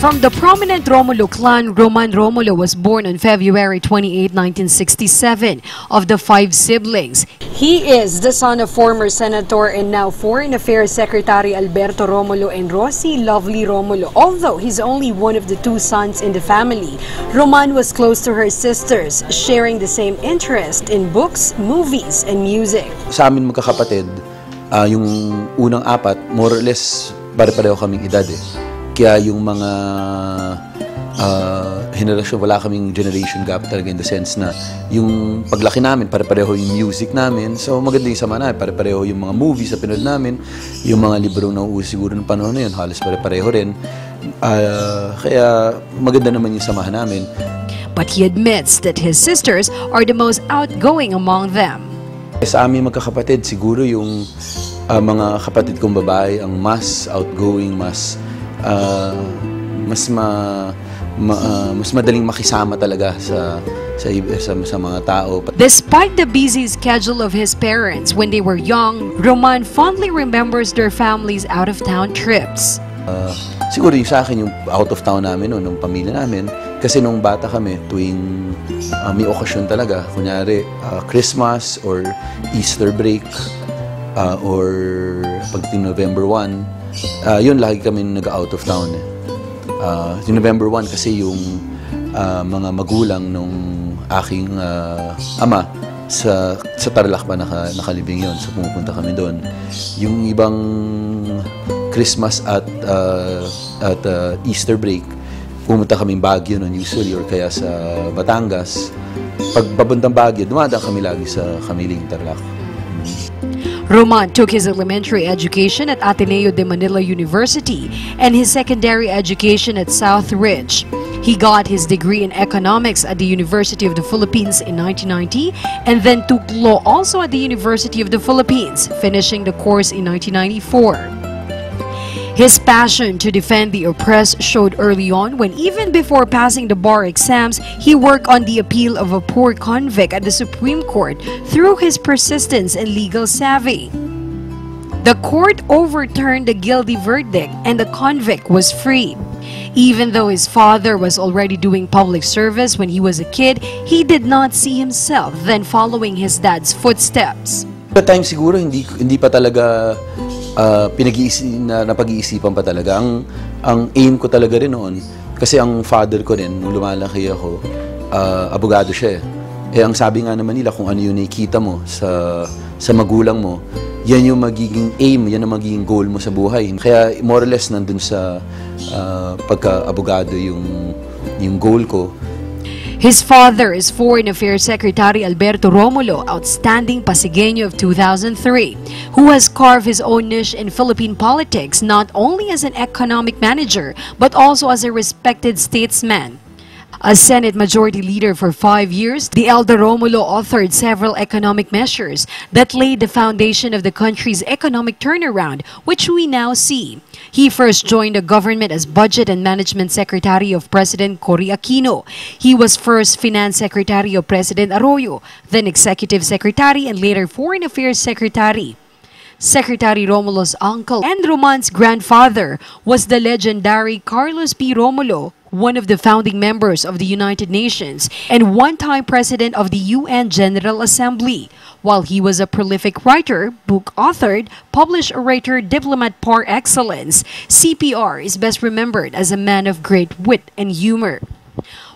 From the prominent Romulo clan, Roman Romulo was born on February 28, 1967, of the 5 siblings. He is the son of former Senator and now Foreign Affairs Secretary Alberto Romulo and Rosie Lovely Romulo. Although he's only one of the 2 sons in the family, Roman was close to her sisters, sharing the same interest in books, movies, and music. Sa amin magkakapatid, yung unang 4, more or less, pare-pareho kaming edad eh. Kaya yung mga henerasyon, wala kaming generation gap talaga in the sense na yung paglaki namin, pare-pareho yung music namin. So maganda yung sama na, pare-pareho yung mga movies na pinanood namin, yung mga librong nauuso siguro ng panahon na yun, halos pare-pareho rin. Kaya maganda naman yung samahan namin. But he admits that his sisters are the most outgoing among them. Sa aming magkakapatid, siguro yung mga kapatid kong babae ang mas outgoing, mas madaling makisama talaga sa mga tao. Despite the busy schedule of his parents when they were young, Roman fondly remembers their family's out-of-town trips. Siguro yung sa akin, yung out-of-town namin, nung pamilya namin, kasi nung bata kami, tuwing may okasyon talaga, kunyari Christmas or Easter break or pagdating November 1, yun, lagi kami nag-out of town. Yung November 1 kasi yung mga magulang nung aking ama sa Tarlac pa nakalibing yun. So pumupunta kami doon. Yung ibang Christmas at Easter break, pumunta kami Baguio nun usually or kaya sa Batangas. Pag papuntang Baguio, dumadaan kami lagi sa Camiling, Tarlac. Roman took his elementary education at Ateneo de Manila University and his secondary education at Southridge. He got his degree in economics at the University of the Philippines in 1990 and then took law also at the University of the Philippines, finishing the course in 1994. His passion to defend the oppressed showed early on when even before passing the bar exams, he worked on the appeal of a poor convict at the Supreme Court through his persistence and legal savvy. The court overturned the guilty verdict and the convict was free. Even though his father was already doing public service when he was a kid, he did not see himself then following his dad's footsteps. At times siguro hindi pa talaga napag-iisipan pa talaga. Ang aim ko talaga rin noon, kasi ang father ko rin, nung lumalaki ako, abogado siya eh. Ang sabi nga naman nila, kung ano yung nakikita mo sa magulang mo, yan yung magiging aim, yan ang magiging goal mo sa buhay. Kaya more or less nandun sa pagka-abogado yung goal ko. His father is Foreign Affairs Secretary Alberto Romulo, outstanding Pasigueño of 2003, who has carved his own niche in Philippine politics not only as an economic manager, but also as a respected statesman. As Senate Majority Leader for 5 years, the elder Romulo authored several economic measures that laid the foundation of the country's economic turnaround, which we now see. He first joined the government as Budget and Management Secretary of President Cory Aquino. He was first Finance Secretary of President Arroyo, then Executive Secretary and later Foreign Affairs Secretary. Secretary Romulo's uncle and Roman's grandfather was the legendary Carlos P. Romulo, one of the founding members of the United Nations and one-time president of the UN General Assembly. While he was a prolific writer, book authored, published orator, diplomat par excellence, CPR is best remembered as a man of great wit and humor.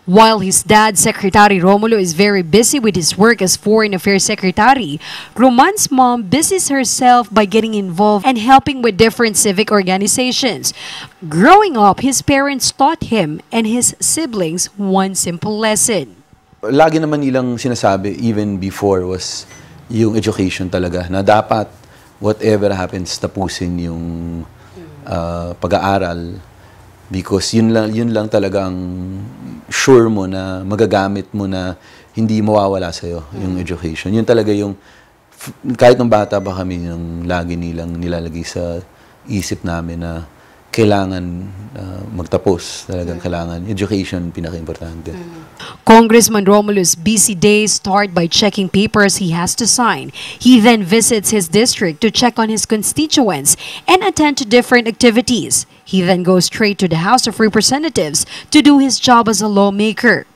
While his dad, Secretary Romulo, is very busy with his work as Foreign Affairs Secretary, Roman's mom busies herself by getting involved and helping with different civic organizations. Growing up, his parents taught him and his siblings one simple lesson. Lagi naman nilang sinasabi, even before, was yung education talaga, na dapat whatever happens, tapusin yung pag-aaral. Because yun lang talagang sure mo na magagamit mo na hindi mawawala sa'yo, yung education. Yun talaga yung, kahit nung bata pa kami, yung lagi nilang nilalagay sa isip namin na kailangan magtapos. Talagang kailangan. Education, pinaka-importante. Congressman Romulo's busy days start by checking papers he has to sign. He then visits his district to check on his constituents and attend to different activities. He then goes straight to the House of Representatives to do his job as a lawmaker.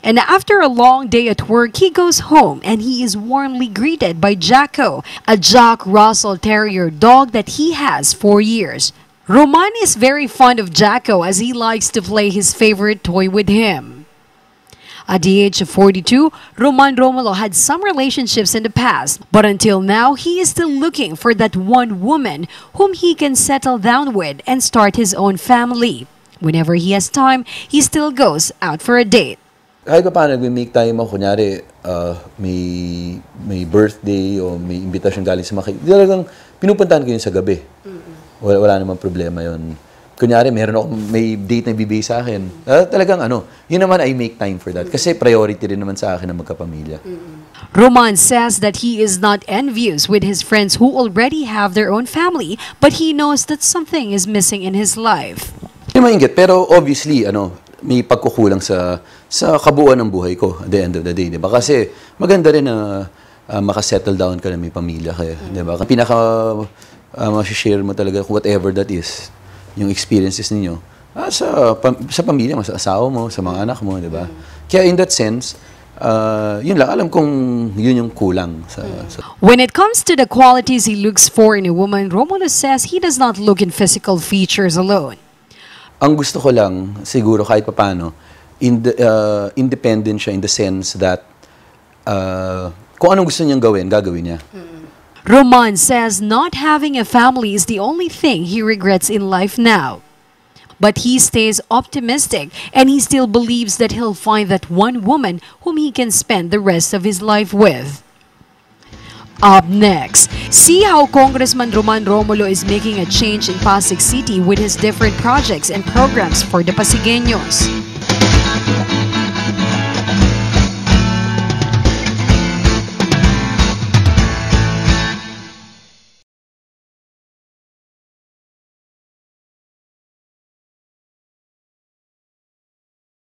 And after a long day at work, he goes home and he is warmly greeted by Jacko, a Jack Russell Terrier dog that he has for years. Roman is very fond of Jacko as he likes to play his favorite toy with him. At the age of 42, Roman Romulo had some relationships in the past, but until now, he is still looking for that one woman whom he can settle down with and start his own family. Whenever he has time, he still goes out for a date. Kahit pa paano, nag-make time ako, kunyari, may birthday o may invitation galing sa talagang pinupuntahan ko yun sa gabi. Wala namang problema yun. Kunyari, may date na bibigay sa akin. Talagang yun naman, I make time for that. Kasi priority rin naman sa akin ang magkapamilya. Roman says that he is not envious with his friends who already have their own family, but he knows that something is missing in his life. Hindi mainggit, pero obviously, may pagkukulang sa kabuuan ng buhay ko at the end of the day, di ba? Kasi maganda rin na makasettle down ka na may pamilya kaya, di ba? Ma-share mo talaga whatever that is, yung experiences ninyo, sa pamilya mo, sa asawa mo, sa mga anak mo, di ba? Kaya in that sense, yun lang, alam kong yun yung kulang. When it comes to the qualities he looks for in a woman, Romulo says he does not look in physical features alone. Ang gusto ko lang, siguro kahit papano, independent siya in the sense that kung anong gusto niyang gawin, gagawin niya. Roman says not having a family is the only thing he regrets in life now. But he stays optimistic and he still believes that he'll find that one woman whom he can spend the rest of his life with. Up next, see how Congressman Roman Romulo is making a change in Pasig City with his different projects and programs for the Pasigueños.